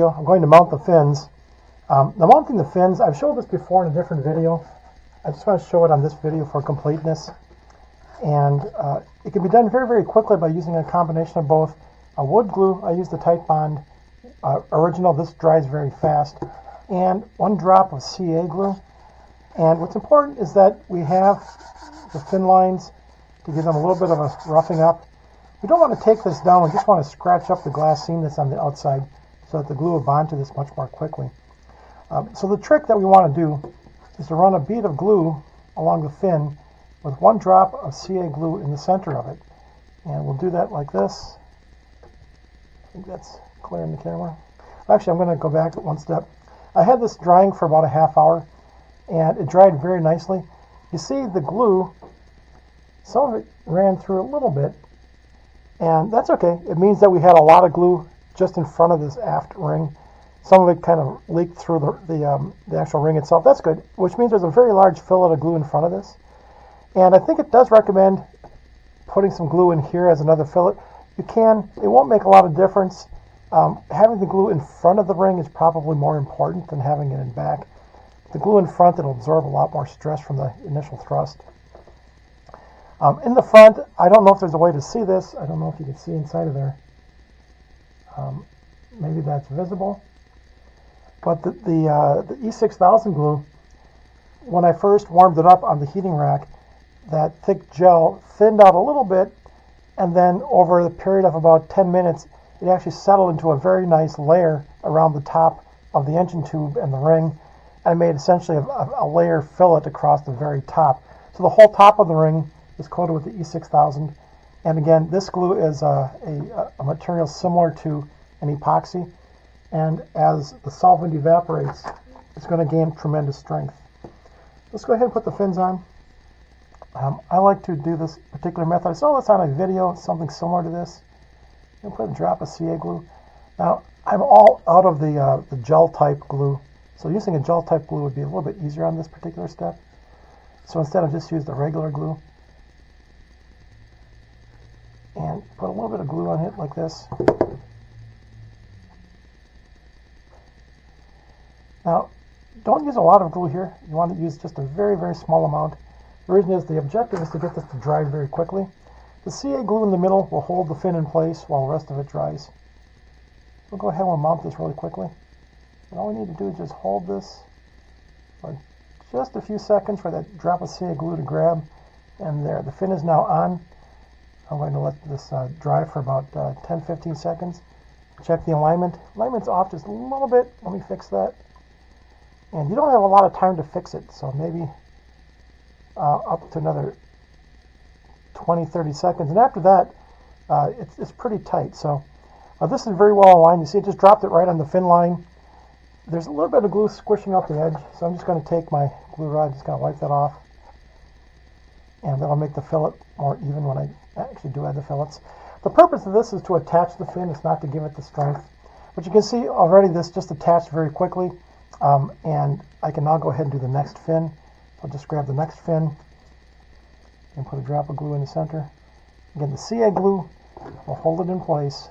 video. I'm going to mount the fins. Now mounting the fins, I've showed this before in a different video. I just want to show it on this video for completeness. And it can be done very, very quickly by using a combination of both. A wood glue, I use the Tight Bond original. This dries very fast. And 1 drop of CA glue. And what's important is that we have the fin lines to give them a little bit of a roughing up. We don't want to take this down. We just want to scratch up the glass seam that's on the outside so that the glue will bond to this much more quickly. So the trick that we want to do is to run a bead of glue along the fin with 1 drop of CA glue in the center of it. And we'll do that like this. I think that's clear in the camera. Actually, I'm going to go back 1 step. I had this drying for about a half hour, and it dried very nicely. You see the glue, some of it ran through a little bit, and that's okay. It means that we had a lot of glue just in front of this aft ring. Some of it kind of leaked through the actual ring itself. That's good, which means there's a very large fillet of glue in front of this. And I think it does recommend putting some glue in here as another fillet. You can. It won't make a lot of difference. Having the glue in front of the ring is probably more important than having it in back. The glue in front, it'll absorb a lot more stress from the initial thrust. In the front, I don't know if there's a way to see this. I don't know if you can see inside of there. Maybe that's visible. But the E6000 glue, when I first warmed it up on the heating rack, that thick gel thinned out a little bit, and then over the period of about 10 minutes, it actually settled into a very nice layer around the top of the engine tube and the ring. I made essentially a layer fillet across the very top. So the whole top of the ring is coated with the E6000. And again, this glue is a material similar to an epoxy. And as the solvent evaporates, it's going to gain tremendous strength. Let's go ahead and put the fins on. I like to do this particular method. I saw this on a video, something similar to this. I'm going to put a drop of CA glue. Now, I'm all out of the gel type glue. So using a gel type glue would be a little bit easier on this particular step. So instead, I've just used the regular glue. And put a little bit of glue on it like this. Now, don't use a lot of glue here. You want to use just a very, very small amount. The reason is the objective is to get this to dry very quickly. The CA glue in the middle will hold the fin in place while the rest of it dries. We'll go ahead and we'll mount this really quickly. And all we need to do is just hold this for just a few seconds for that drop of CA glue to grab. And there, the fin is now on. I'm going to let this dry for about 10-15 seconds. Check the alignment. Alignment's off just a little bit. Let me fix that. And you don't have a lot of time to fix it, so maybe up to another 20-30 seconds. And after that, it's pretty tight. So this is very well aligned. You see it just dropped it right on the fin line. There's a little bit of glue squishing off the edge, so I'm just going to take my glue rod, just going to wipe that off. And that'll make the fillet more even when I actually do add the fillets. The purpose of this is to attach the fin. It's not to give it the strength. But you can see already this just attached very quickly. And I can now go ahead and do the next fin. So I'll just grab the next fin and put a drop of glue in the center. Again, the CA glue will hold it in place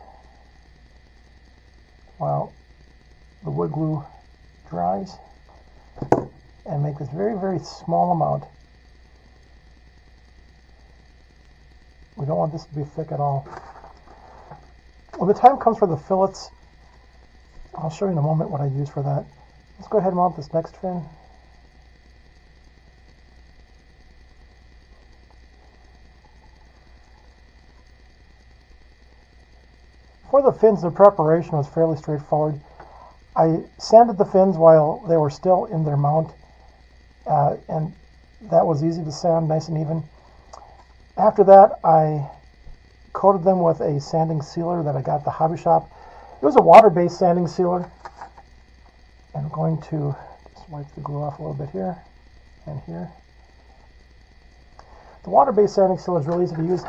while the wood glue dries, and make this very, very small amount. We don't want this to be thick at all. When the time comes for the fillets, I'll show you in a moment what I use for that. Let's go ahead and mount this next fin. For the fins, the preparation was fairly straightforward. I sanded the fins while they were still in their mount, and that was easy to sand, nice and even. After that, I coated them with a sanding sealer that I got at the hobby shop. It was a water-based sanding sealer. And I'm going to just wipe the glue off a little bit here and here. The water-based sanding sealer is really easy to use.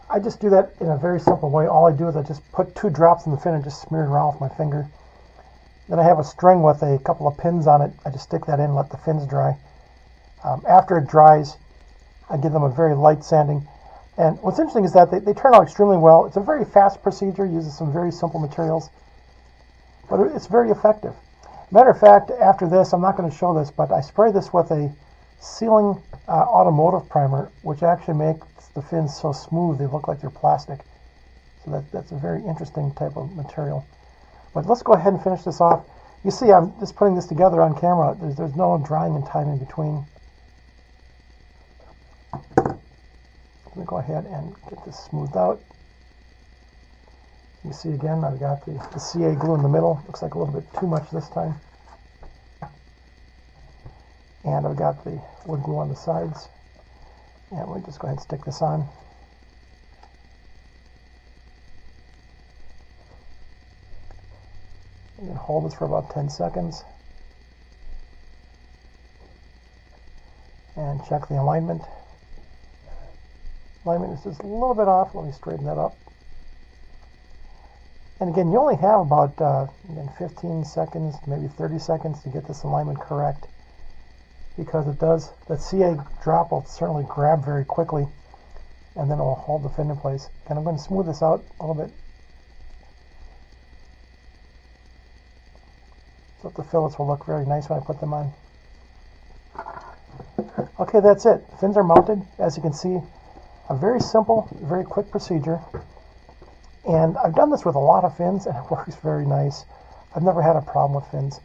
I just do that in a very simple way. All I do is I just put 2 drops in the fin and just smear it around with my finger. Then I have a string with a couple of pins on it. I just stick that in and let the fins dry. After it dries, I give them a very light sanding. And what's interesting is that they turn out extremely well. It's a very fast procedure, uses some very simple materials. but it's very effective. Matter of fact, after this, I'm not going to show this, but I spray this with a sealing automotive primer, which actually makes the fins so smooth they look like they're plastic. So that's a very interesting type of material. But let's go ahead and finish this off. You see, I'm just putting this together on camera. There's no drying and time in between. Let me go ahead and get this smoothed out. You see again, I've got the CA glue in the middle. Looks like a little bit too much this time. And I've got the wood glue on the sides. And we'll just go ahead and stick this on. You can hold this for about 10 seconds. And check the alignment. Alignment is just a little bit off. Let me straighten that up. And again, you only have about 15 seconds, maybe 30 seconds to get this alignment correct, because it does, that CA drop will certainly grab very quickly, and then it will hold the fin in place. And I'm going to smooth this out a little bit, so that the fillets will look very nice when I put them on. Okay, that's it. Fins are mounted. As you can see, a very simple, very quick procedure. And I've done this with a lot of fins, and it works very nice. I've never had a problem with fins.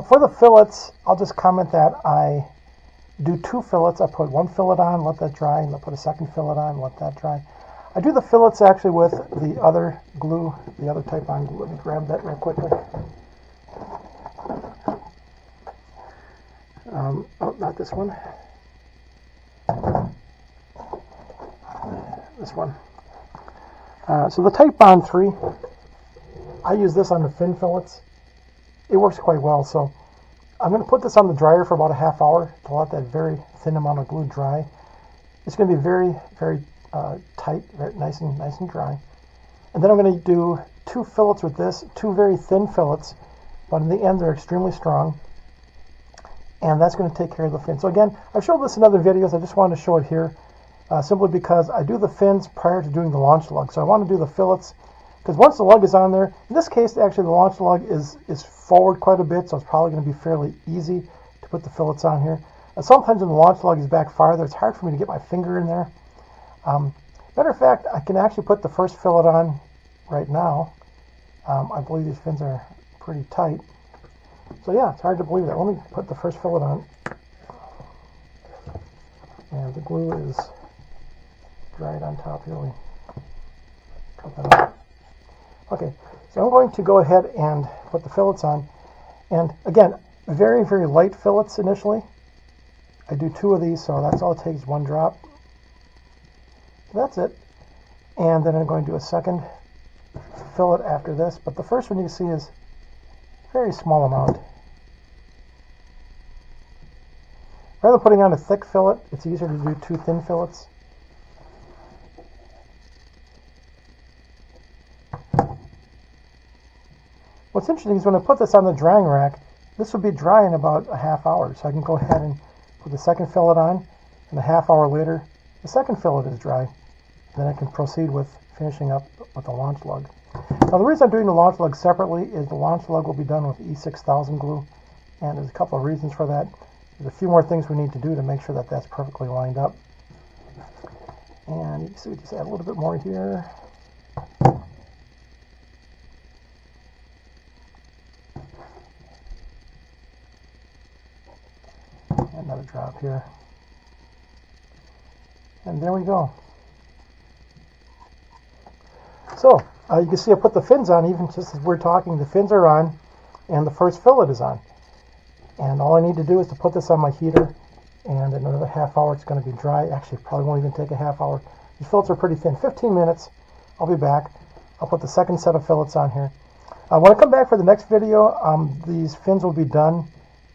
For the fillets, I'll just comment that I do 2 fillets. I put 1 fillet on, let that dry, and I'll put a 2nd fillet on, let that dry. I do the fillets actually with the other glue, the other type on glue. Let me grab that real quickly. Oh, not this one. This one. So the Type Bond 3, I use this on the fin fillets. It works quite well. So I'm going to put this on the dryer for about a half hour to let that very thin amount of glue dry. It's going to be very, very tight, very nice and dry. And then I'm going to do 2 fillets with this, 2 very thin fillets, but in the end they're extremely strong. And that's going to take care of the fin. So again, I've showed this in other videos. I just wanted to show it here. Simply because I do the fins prior to doing the launch lug. So I want to do the fillets, because once the lug is on there, in this case actually the launch lug is forward quite a bit, so it's probably going to be fairly easy to put the fillets on here. Sometimes when the launch lug is back farther, it's hard for me to get my finger in there. Matter of fact, I can actually put the first fillet on right now. I believe these fins are pretty tight. So yeah, it's hard to believe that. Let me put the first fillet on. And the glue is dried on top here. We cut that off. Okay, so I'm going to go ahead and put the fillets on. And again, very, very light fillets initially. I do 2 of these, so that's all it takes, 1 drop. So that's it. And then I'm going to do a 2nd fillet after this. But the first one you can see is a very small amount. Rather than putting on a thick fillet, it's easier to do 2 thin fillets. What's interesting is when I put this on the drying rack, this will be dry in about a half hour. So I can go ahead and put the 2nd fillet on, and a half hour later, the 2nd fillet is dry. Then I can proceed with finishing up with the launch lug. Now the reason I'm doing the launch lug separately is the launch lug will be done with E6000 glue, and there's a couple of reasons for that. There's a few more things we need to do to make sure that that's perfectly lined up. And you can see we just add a little bit more here. Another drop here. And there we go. So you can see I put the fins on even just as we're talking. The fins are on and the first fillet is on. And all I need to do is to put this on my heater, and in another half hour it's going to be dry. Actually, probably won't even take a half hour. These fillets are pretty thin. 15 minutes. I'll be back. I'll put the 2nd set of fillets on here. When I come back for the next video, these fins will be done,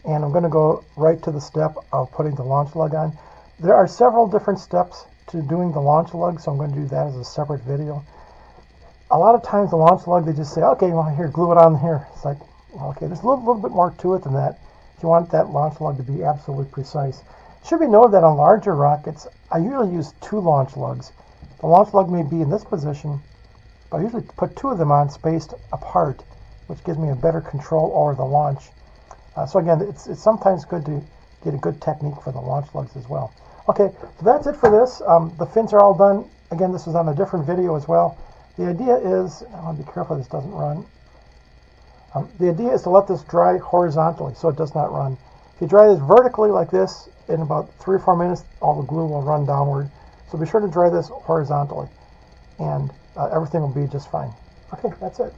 and I'm going to go right to the step of putting the launch lug on. There are several different steps to doing the launch lug, so I'm going to do that as a separate video. A lot of times the launch lug, they just say, okay, well, here, glue it on here. It's like, well, okay, there's a little bit more to it than that. If you want that launch lug to be absolutely precise. It should be noted that on larger rockets, I usually use 2 launch lugs. The launch lug may be in this position, but I usually put 2 of them on spaced apart which gives me a better control over the launch. So again, it's sometimes good to get a good technique for the launch lugs as well. Okay, so that's it for this. The fins are all done. Again, this was on a different video as well. The idea is, I want to be careful this doesn't run. The idea is to let this dry horizontally so it does not run. If you dry this vertically like this, in about 3 or 4 minutes, all the glue will run downward. So be sure to dry this horizontally, and everything will be just fine. Okay, that's it.